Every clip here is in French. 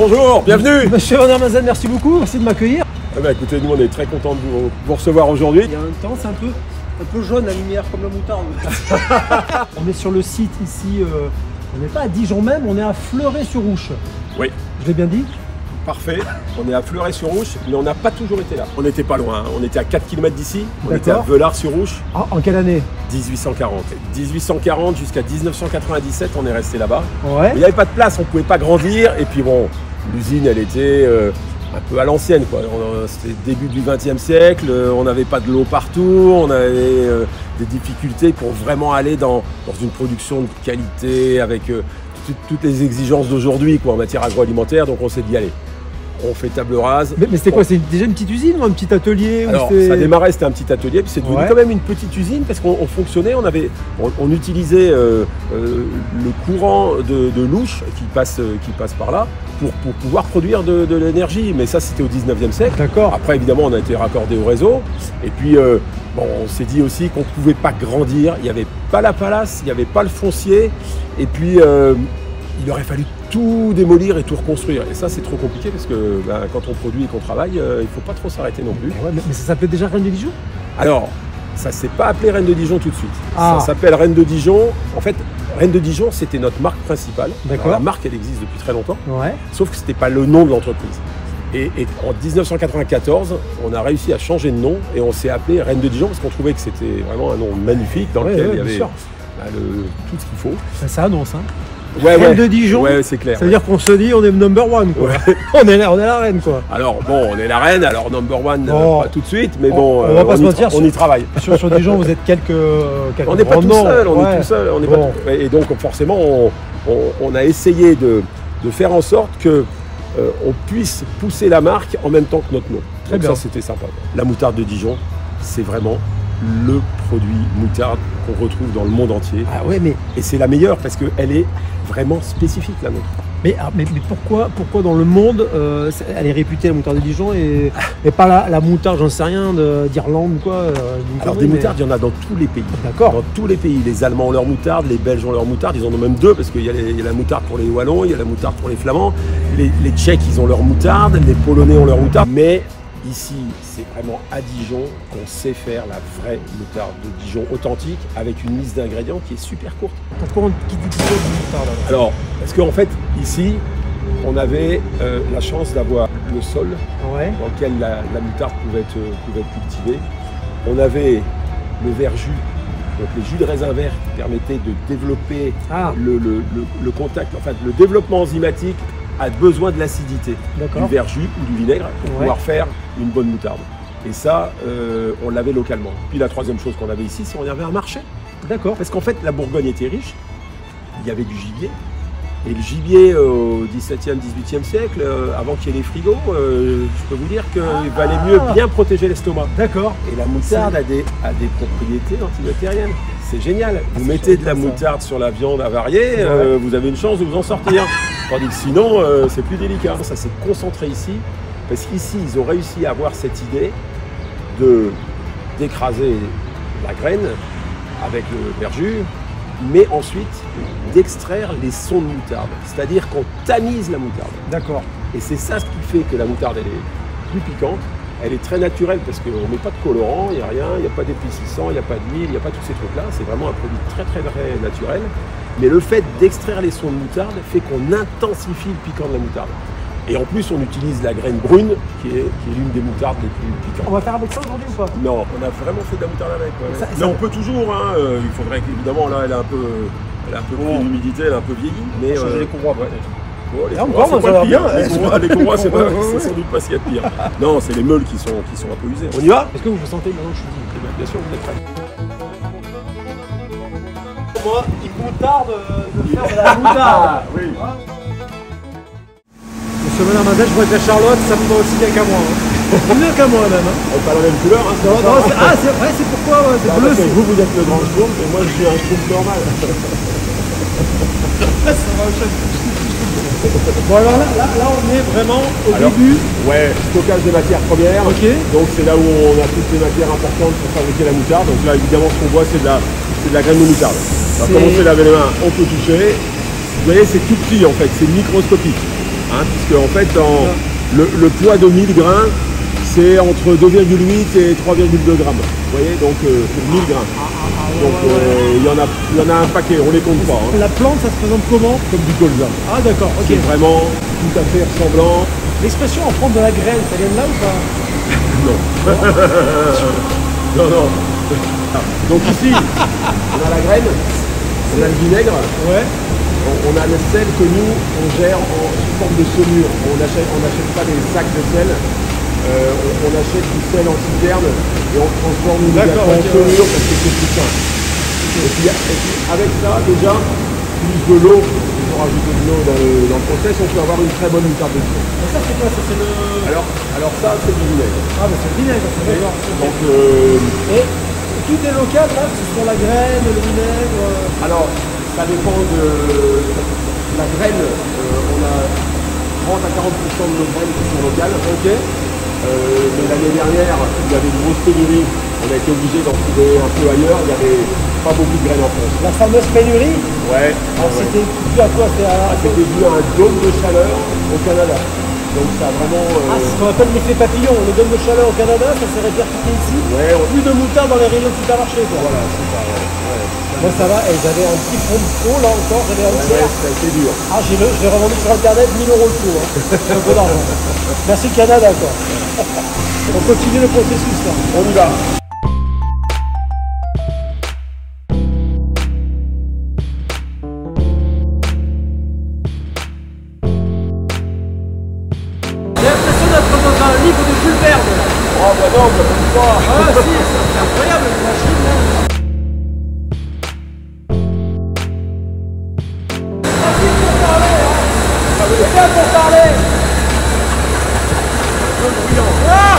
Bonjour, bienvenue. Monsieur Van der Mazen, merci beaucoup, merci de m'accueillir. Écoutez, nous on est très contents de vous recevoir aujourd'hui. Il y a un temps, c'est un peu jaune la lumière, comme la moutarde. On est sur le site ici, on n'est pas à Dijon même, on est à Fleuret-sur-Ouche. Oui. Je l'ai bien dit? Parfait, on est à Fleuret-sur-Ouche, mais on n'a pas toujours été là. On n'était pas loin, hein. On était à 4 km d'ici, on était à Velard-sur-Ouche. En quelle année? 1840. 1840 jusqu'à 1997, on est resté là-bas. Ouais. Il n'y avait pas de place, on ne pouvait pas grandir, et puis bon, l'usine elle était un peu à l'ancienne, quoi. C'était le début du XXe siècle, on n'avait pas de l'eau partout, on avait des difficultés pour vraiment aller dans une production de qualité avec toutes les exigences d'aujourd'hui, quoi, en matière agroalimentaire, donc on s'est dit allez. On fait table rase. Mais c'était quoi? C'est déjà une petite usine ou un petit atelier? Alors, ça démarrait, c'était un petit atelier, puis c'est devenu quand même une petite usine parce qu'on fonctionnait, on utilisait le courant de louche qui passe par là pour pouvoir produire de l'énergie. Mais ça, c'était au 19e siècle. D'accord. Après, évidemment, on a été raccordé au réseau. Et puis, on s'est dit aussi qu'on ne pouvait pas grandir. Il n'y avait pas la palace, il n'y avait pas le foncier. Et puis, il aurait fallu tout démolir et tout reconstruire. Et ça, c'est trop compliqué parce que quand on produit et qu'on travaille, il ne faut pas trop s'arrêter non plus. Ouais, mais ça s'appelait déjà Reine de Dijon? Alors, ça ne s'est pas appelé Reine de Dijon tout de suite. Ah. Ça s'appelle Reine de Dijon. En fait, Reine de Dijon, c'était notre marque principale. D'accord. La marque, elle existe depuis très longtemps. Ouais. Sauf que ce n'était pas le nom de l'entreprise. Et en 1994, on a réussi à changer de nom et on s'est appelé Reine de Dijon parce qu'on trouvait que c'était vraiment un nom magnifique dans lequel il y avait tout ce qu'il faut. Ça annonce, hein. Reine de Dijon, ouais, c'est clair. Ça veut dire qu'on se dit on est number one, quoi. Ouais. on est la reine, quoi. Alors bon, on est la reine, alors number one, pas tout de suite, mais bon, on va pas se mentir, on y travaille. Sur Dijon, vous êtes quelques on n'est pas tout seul, on est tout seul. Bon. Et donc forcément, on a essayé de faire en sorte que on puisse pousser la marque en même temps que notre nom. Très donc bien. Ça, c'était sympa. La moutarde de Dijon, c'est vraiment le produit moutarde qu'on retrouve dans le monde entier. Ah ouais, mais... Et c'est la meilleure parce qu'elle est vraiment spécifique, la nôtre. Mais pourquoi dans le monde elle est réputée la moutarde de Dijon et pas la moutarde, j'en sais rien, d'Irlande ou quoi? Alors des moutardes, il y en a dans tous les pays. D'accord. Dans tous les pays. Les Allemands ont leur moutarde, les Belges ont leur moutarde, ils en ont même deux parce qu'il y a la moutarde pour les Wallons, il y a la moutarde pour les Flamands. Les Tchèques, ils ont leur moutarde, les Polonais ont leur moutarde. Mais ici, c'est vraiment à Dijon qu'on sait faire la vraie moutarde de Dijon authentique avec une liste d'ingrédients qui est super courte. Pourquoi on quitte de moutarde alors, parce qu'en fait, ici, on avait la chance d'avoir le sol dans lequel la moutarde pouvait être cultivée. On avait le verjus, donc les jus de raisin vert qui permettaient de développer le contact, enfin le développement enzymatique a besoin de l'acidité du verjus ou du vinaigre pour pouvoir faire une bonne moutarde. Et ça, on l'avait localement. Puis la troisième chose qu'on avait ici, c'est qu'on avait un marché. D'accord. Parce qu'en fait, la Bourgogne était riche, il y avait du gibier. Et le gibier au XVIIe, XVIIIe siècle, avant qu'il y ait les frigos, je peux vous dire qu'il valait mieux bien protéger l'estomac. D'accord. Et la moutarde a des propriétés antibactériennes. C'est génial. Vous mettez de la moutarde sur la viande avariée, vous avez une chance de vous en sortir. Tandis que sinon, c'est plus délicat. Ça s'est concentré ici, parce qu'ici, ils ont réussi à avoir cette idée d'écraser la graine avec le verjus, mais ensuite d'extraire les sons de moutarde. C'est-à-dire qu'on tamise la moutarde. D'accord. Et c'est ça ce qui fait que la moutarde, elle est plus piquante. Elle est très naturelle parce qu'on ne met pas de colorant, il n'y a rien, il n'y a pas d'épaississant, il n'y a pas d'huile, il n'y a pas tous ces trucs-là. C'est vraiment un produit très naturel. Mais le fait d'extraire les sons de moutarde fait qu'on intensifie le piquant de la moutarde. Et en plus, on utilise la graine brune, qui est l'une des moutardes les plus piquantes. On va faire avec ça aujourd'hui ou pas? Non, on a vraiment fait de la moutarde avec. Mais on peut toujours, hein, il faudrait qu'évidemment, là, elle a un peu pris l'humidité, elle a un peu vieilli. Mais changer les courroies, Oh, les courroies, ça va bien. Les courroies, c'est sans doute pas ce qu'il y a de pire. Non, c'est les meules qui sont un peu usées. On y va? Est-ce que vous vous sentez maintenant que je suis dit? Bien sûr, vous êtes prêts. Moi, il me tarde de faire de la moutarde. Oui. Monsieur Van der Mazen, je vois que la Charlotte, ça me va aussi bien qu'à moi. Mieux qu'à moi même. On n'a pas la même couleur. Hein, c'est vrai, c'est pourquoi c'est bleu. Vous êtes le grand schtroumpf et moi je suis un schtroumpf normal. Ça va au chef. Bon alors là on est vraiment au début. Ouais, stockage des matières premières. Ok. Donc c'est là où on a toutes les matières importantes pour fabriquer la moutarde. Donc là évidemment ce qu'on voit c'est de la graine de moutarde. On va commencer à laver les mains, on peut toucher. Vous voyez c'est tout petit en fait, c'est microscopique. hein, puisque en fait, dans le poids de 1000 grains, c'est entre 2,8 et 3,2 grammes. Vous voyez, donc pour 1000 grains. Donc il y en a un paquet, on les compte pas. Hein. La plante, ça se présente comment? Comme du colza. Ah d'accord, ok. C'est vraiment tout à fait ressemblant. L'expression en prendre de la graine, ça vient de là ou pas? Non. Non, non. Donc ici, on a la graine, on a le vinaigre, ouais. on a le sel que nous, on gère sous forme de saumure. On n'achète pas des sacs de sel. On achète du sel en citerne et on transforme immédiatement en saumure parce que c'est plus simple. Et puis avec ça, déjà, plus de l'eau, il faut rajouter de l'eau dans le process, on peut avoir une très bonne moutarde de fond. Et ça c'est quoi? Ça c'est le... Alors ça, c'est du vinaigre. Ah mais c'est le vinaigre, d'accord. Donc, et tout est local là, que ce soit la graine, le vinaigre... Alors, ça dépend de la graine. On a 30 à 40% de nos graines qui sont locales. Ok. Mais l'année dernière, il y avait une grosse pénurie. On a été obligé d'en trouver un peu ailleurs. Il n'y avait pas beaucoup de graines en France. La fameuse pénurie? Ouais. Alors c'était dû à quoi? C'était dû à un dôme de chaleur au Canada. Donc ça a vraiment... c'est ce qu'on appelle l'effet papillon. Le dôme de chaleur au Canada, ça s'est répercuté ici. Ouais, plus de moutarde dans les rayons de supermarché, quoi. Voilà, c'est ça. Ouais. Moi ça va, et j'avais un petit fond de pot là encore, j'avais un tiers. Ça a été dur. Ah, je l'ai revendu sur internet, 1000 € le pot. Hein. C'est un peu d'argent. Merci Canada, quoi. On continue le processus là. On y va. J'ai l'impression d'être dans un livre de Jules Verne. Oh bah non, ça ne pas. Ah si, c'est incroyable, la machine là. C'est bien pour parler. Un peu bruyant. Ah,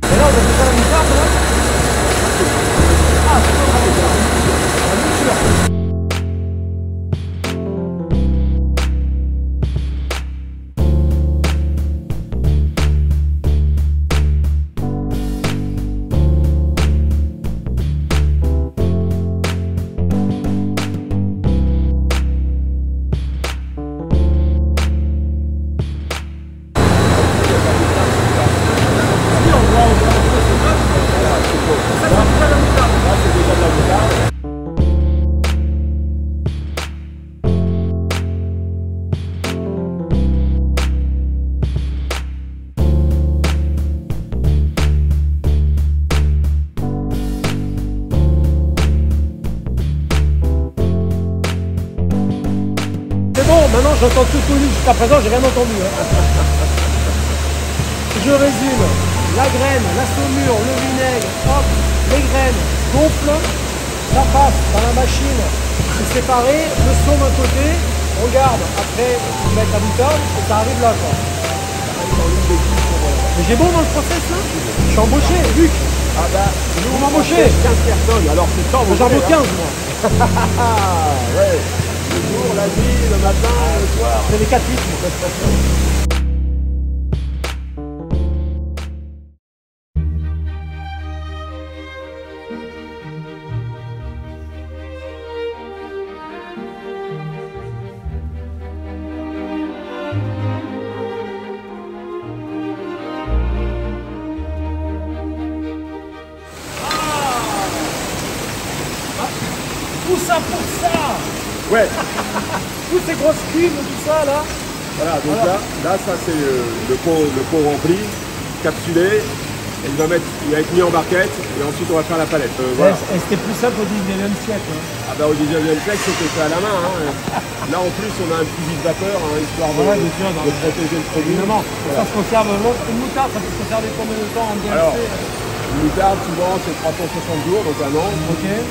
et là, on a fait ça la moutarde là. Ah, c'est pas grave, la mouture. C'est bon, maintenant j'entends tout connu. Jusqu'à présent, j'ai rien entendu. Hein. Je résume. La graine, la saumure, le vinaigre, hop, les graines gonflent, ça passe dans la machine, c'est séparé, le son d'un côté, on garde, après on met la moutarde et ça arrive là quoi. Mais j'ai bon dans le process là? Je suis embauché, Luc. Ah bah, Vous m'embauchez? 15 personnes, alors c'est temps. J'en veux 15 moi. Ouais. Le jour, la nuit, le matin, le soir. C'est les 4 litres. Tout ça pour ça. Ouais. Toutes ces grosses cuves, tout ça là. Voilà, donc là ça c'est le pot rempli, capsulé. Et il va être mis en barquette et ensuite on va faire la palette. Voilà. Et c'était plus simple au 19e siècle. Hein. Ah bah au 19e siècle c'était fait à la main. Hein. Là en plus on a un petit vide-vapeur, hein, histoire de protéger le produit. Évidemment, voilà. Ça se conserve longtemps. Une moutarde, ça peut se conserver combien de temps en DLC? Alors, une moutarde souvent c'est 360 jours, donc un an. Okay.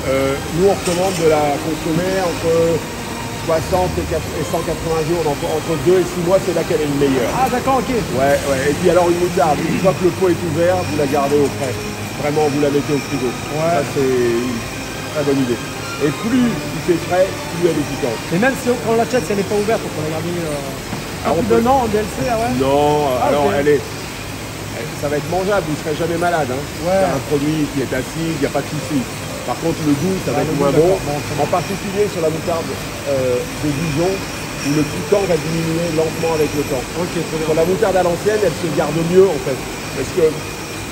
Nous on recommande de la consommer entre 60 et 180 jours, donc entre 2 et 6 mois, c'est là qu'elle est le meilleure. Ah d'accord, ok. Ouais, ouais. Et puis alors une moutarde, une fois que le pot est ouvert, vous la gardez au frais. Vraiment, vous la mettez au frigo. Ouais. Ça c'est une très bonne idée. Et plus c'est frais, plus elle est piquante. Et même si on l'achète, si elle n'est pas ouverte, on peut la garder plus d'un an en DLC, ah ouais? Non, alors okay. Ça va être mangeable, vous ne serez jamais malade. Hein. Ouais. C'est un produit qui est acide, il n'y a pas de souci. Par contre, le goût, ça va être moins bon. En particulier sur la moutarde de Dijon, où le piquant va diminuer lentement avec le temps. Sur la moutarde à l'ancienne, elle se garde mieux en fait. Parce qu'il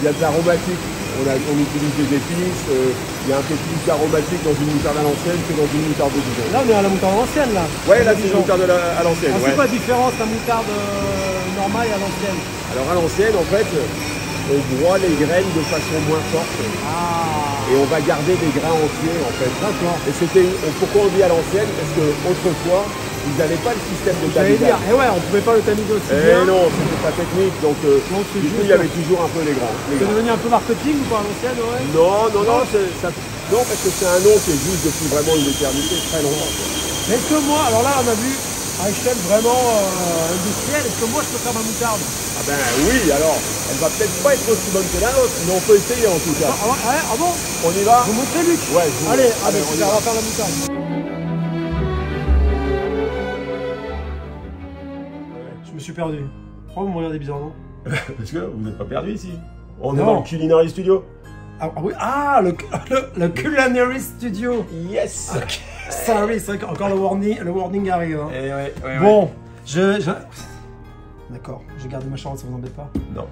y a de l'aromatique, on utilise des épices, il y a un peu plus d'aromatique dans une moutarde à l'ancienne que dans une moutarde de Dijon. Là, on est à la moutarde ancienne là. Ouais, là c'est une moutarde à l'ancienne. C'est quoi la différence la moutarde normale et à l'ancienne? Alors à l'ancienne, en fait, on broie les graines de façon moins forte. Et on va garder des grains entiers en fait. D'accord. Et pourquoi on dit à l'ancienne? Parce qu'autrefois, ils n'avaient pas le système de tamisage. Et ouais, on ne pouvait pas le tamiser aussi bien. Non, c'était pas technique, donc du coup il y avait toujours un peu les grains. C'est devenu un peu marketing ou pas à l'ancienne, ouais? Non, parce que c'est un nom qui existe depuis vraiment une éternité, très longtemps. Mais est-ce que moi, alors là on a vu à échelle vraiment industrielle, est-ce que moi je peux faire ma moutarde? Ah ben oui, alors, elle va peut-être pas être aussi bonne que la nôtre, mais on peut essayer en tout cas. Ah bon? On y va? Vous montrez Luc? Ouais, allez, on va faire la moutarde. Je me suis perdu. Pourquoi vous me regardez bizarrement? Parce que vous n'êtes pas perdu ici. On est dans le Culinary Studio. Ah oui, le Culinary Studio. Yes. Okay. Sorry, c'est vrai qu'encore le warning arrive. Hein. Bon, D'accord, j'ai gardé ma charlotte, ça vous embête pas? Non.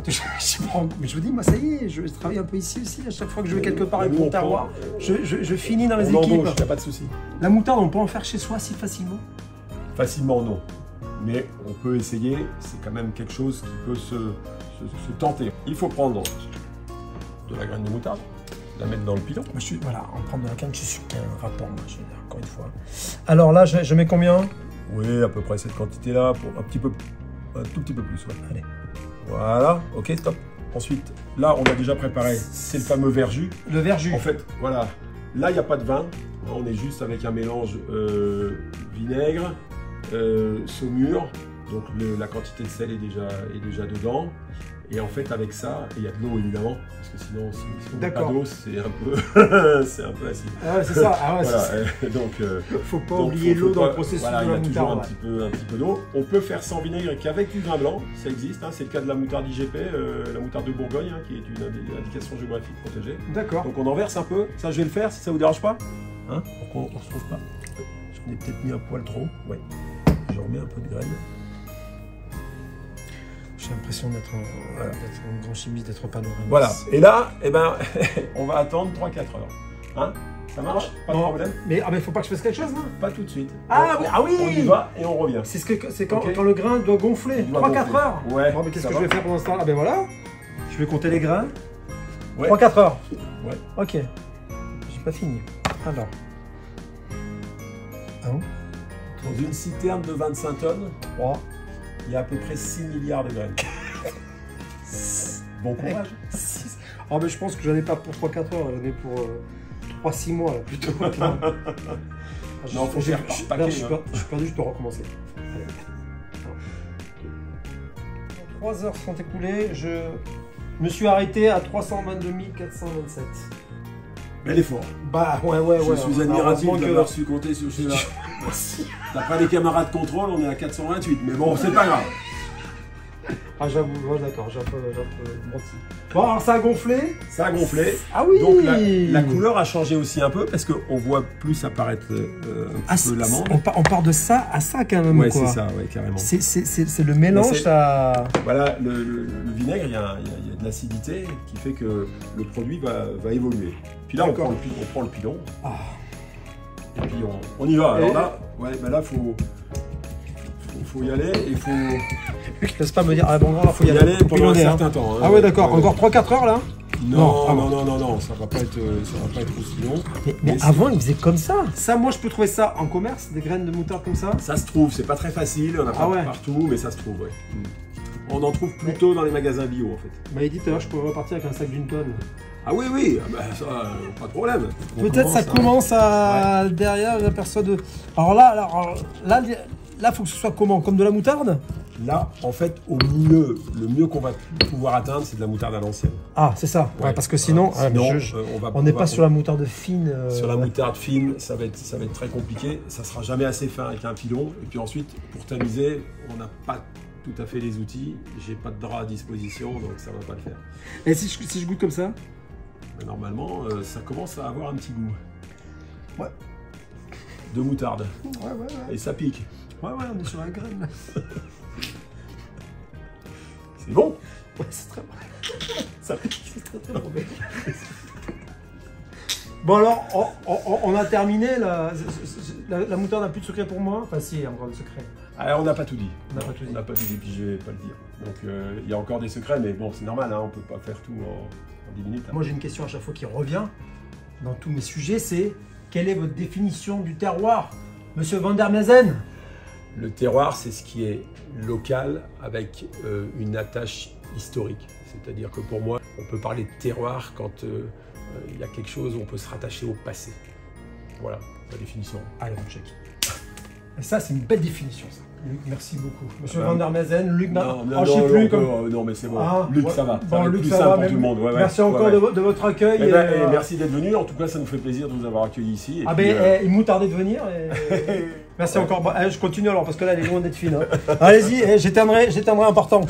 Mais je vous dis, moi ça y est, je travaille un peu ici aussi. À chaque fois que je vais quelque part avec mon terroir, je finis dans les équipes. Il n'y a pas de souci. La moutarde, on peut en faire chez soi si facilement? Facilement, non. Mais on peut essayer, c'est quand même quelque chose qui peut se tenter. Il faut prendre de la graine de moutarde, la mettre dans le pilon. Voilà, en prendre de la canne, je suis sûr qu'il y a un rapport, moi, je veux dire, encore une fois. Alors là, je mets combien? Oui, à peu près cette quantité-là, pour un tout petit peu plus, ouais. Allez. Voilà, ok, stop. Ensuite, là, on a déjà préparé, c'est le fameux verjus. Le verjus. En fait, voilà, là, il n'y a pas de vin. On est juste avec un mélange vinaigre, saumure, donc la quantité de sel est déjà dedans. Et en fait, avec ça, il y a de l'eau évidemment, parce que sinon, si on n'a pas d'eau, c'est un peu acide. Ah ouais, c'est ça. Ah ouais, voilà. Donc, faut pas oublier l'eau dans le processus de la moutarde. Il y a toujours un petit peu d'eau. On peut faire sans vinaigre qu'avec du vin blanc, ça existe. Hein, c'est le cas de la moutarde IGP, la moutarde de Bourgogne, hein, qui est une indication géographique protégée. D'accord. Donc on en verse un peu. Ça, je vais le faire si ça vous dérange pas. Hein, pour qu'on ne se trouve pas. J'en ai peut-être mis un poil trop. Ouais. Je remets un peu de graines. J'ai l'impression d'être un grand chimiste, d'être panoramique. Voilà. Et là, eh ben, on va attendre 3-4 heures. Hein, ça marche? Pas de problème? Mais faut pas que je fasse quelque chose, non? Pas tout de suite. Ah oui! On y va et on revient. C'est quand le grain doit gonfler. 3-4 heures? Ouais. Bon, mais qu'est-ce que je vais faire pendant ce temps-là? Ah ben voilà. Je vais compter les grains. Ouais. 3-4 heures. Ouais. Ok. J'ai pas fini. Alors. Dans une citerne de 25 tonnes. 3. Il y a à peu près 6 milliards de graines. Bon courage. 6. Ah mais je pense que j'en ai pas pour 3-4 heures, j'en ai pour 3-6 mois là, plutôt. Non, faut faire par paquet. Je suis perdu, je dois recommencer. 3 heures sont écoulées, je me suis arrêté à 322 427. Bel effort. Bah ouais. Je suis admiratif d'avoir su compter sur celui-là. D'après les camarades de contrôle, on est à 428, mais bon, c'est pas grave. Ah j'avoue, d'accord, j'ai un peu menti. Bon, alors ça a gonflé. Ça a gonflé. Ah oui. Donc la couleur a changé aussi un peu, parce qu'on voit plus apparaître un petit peu l'amande. On part de ça à ça quand même. Ouais, c'est ça, ouais, carrément. C'est le mélange, ça... Voilà, le vinaigre, il y a de l'acidité qui fait que le produit va évoluer. Puis là, on prend le pilon. Ah. Et puis on y va. Alors là, là, faut y aller et faut... Laisse pas me dire, bon, là, faut y aller pendant un certain temps. Hein. Ah ouais, d'accord, encore 3-4 heures là? Non, ça va pas être aussi long. Mais avant, ils faisaient comme ça. Ça, moi, je peux trouver ça en commerce, des graines de moutarde comme ça? Ça se trouve, c'est pas très facile, on n'a pas partout, mais ça se trouve, ouais. On en trouve plutôt dans les magasins bio, en fait. Bah, il dit tout à l'heure, je pourrais repartir avec un sac d'une tonne. Ah oui, ça, pas de problème. Peut-être ça commence à... Derrière, j'aperçois de... Alors là, faut que ce soit comment? Comme de la moutarde? Là, en fait, le mieux qu'on va pouvoir atteindre, c'est de la moutarde à l'ancienne. Ah, c'est ça. Ouais, parce que sinon, on n'est pas sur la moutarde fine. Sur la moutarde fine, ça va être très compliqué. Ça sera jamais assez fin avec un pilon. Et puis ensuite, pour tamiser, on n'a pas tout à fait les outils. J'ai pas de drap à disposition, donc ça va pas le faire. Et si je goûte comme ça? Normalement, ça commence à avoir un petit goût. Ouais. De moutarde. Ouais. Et ça pique. Ouais, on est sur la graine. C'est bon. Ouais, c'est très bon. Ça pique. C'est très bon, mec. Bon alors, on a terminé, la moutarde n'a plus de secret pour moi. Enfin si, il y a encore des secrets. Alors on n'a pas tout dit. On n'a pas tout dit, puis je vais pas le dire. Donc il y a encore des secrets, mais bon, c'est normal, hein, on peut pas faire tout en 10 minutes. Hein. Moi j'ai une question à chaque fois qui revient dans tous mes sujets, c'est quelle est votre définition du terroir, Monsieur Van der Mezen? Le terroir, c'est ce qui est local avec une attache historique. C'est-à-dire que pour moi, on peut parler de terroir quand il y a quelque chose où on peut se rattacher au passé. Voilà, la définition. Allez, on check. Et ça, c'est une belle définition, ça. Luc, merci beaucoup. Monsieur Van der Mezen, Luc, je sais plus comme... Non, mais c'est bon. Luc, ça va. Bon, Luc, plus ça simple va, pour tout le monde. Merci encore de votre accueil. Et merci d'être venu. En tout cas, ça nous fait plaisir de vous avoir accueillis ici. Il m'ont tardé de venir. Merci encore. Bon, je continue alors, parce que là, elle est loin d'être fine. Hein. Allez-y, j'éteindrai un partant.